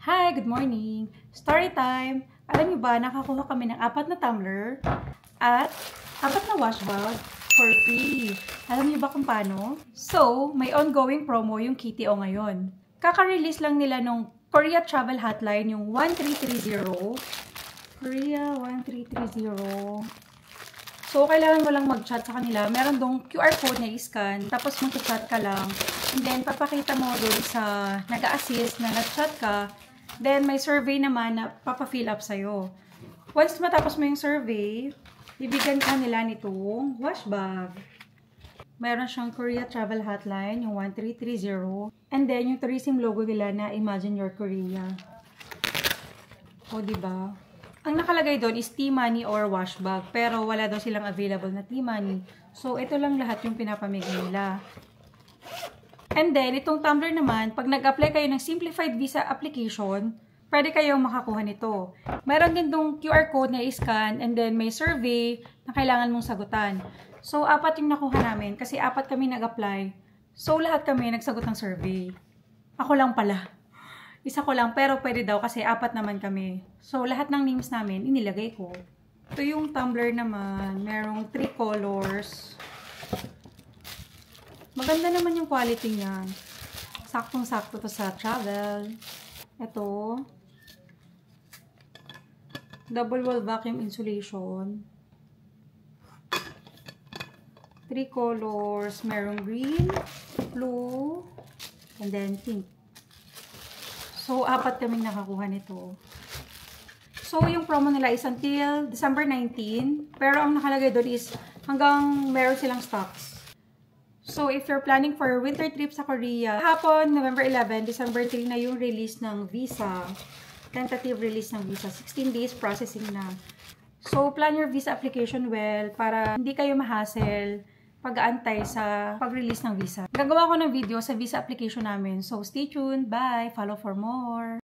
Hi, good morning! Story time! Alam niyo ba, nakakuha kami ng 4 na tumbler at 4 na wash bag for free. Alam niyo ba kung paano? So, may ongoing promo yung KTO ngayon. Kaka-release lang nila nung Korea Travel Hotline, yung 1330. Korea 1330. So, kailangan mo lang mag-chat sa kanila. Meron dong QR code na i-scan, tapos mag-chat ka lang. And then, papakita mo doon sa nag-a-assist na nag-chat ka. Then, may survey naman na papafill up sa'yo. Once matapos mo yung survey, bibigyan ka nila nitong wash bag. Meron siyang Korea Travel Hotline, yung 1330. And then, yung tourism logo nila na Imagine Your Korea. O, diba? Ang nakalagay doon is T-Money or wash bag. Pero wala daw silang available na T-Money. So, ito lang lahat yung pinapamigay nila. And then, itong tumbler naman, pag nag-apply kayo ng Simplified Visa application, pwede kayong makakuha nito. Meron din dong QR code na i-scan and then may survey na kailangan mong sagutan. So, 4 yung nakuha namin kasi 4 kami nag-apply. So, lahat kami nagsagot ng survey. Ako lang pala. Isa ko lang, pero pwede daw kasi 4 naman kami. So, lahat ng names namin, inilagay ko. Ito yung tumbler naman. Merong 3 colors. Maganda naman yung quality niyan. Saktong-sakto to sa travel. Ito. Double wall vacuum insulation. 3 colors. Merong green, blue, and then pink. So, 4 kaming nakakuha nito. So, yung promo nila is until December 19. Pero ang nakalagay doon is hanggang meron silang stocks. So, if you're planning for a winter trip sa Korea, hapon, November 11, December 3 na yung release ng visa. Tentative release ng visa. 16 days processing na. So, plan your visa application well para hindi kayo ma-hassle pag-aantay sa pag-release ng visa. Gagawa ko ng video sa visa application namin. So, stay tuned. Bye! Follow for more!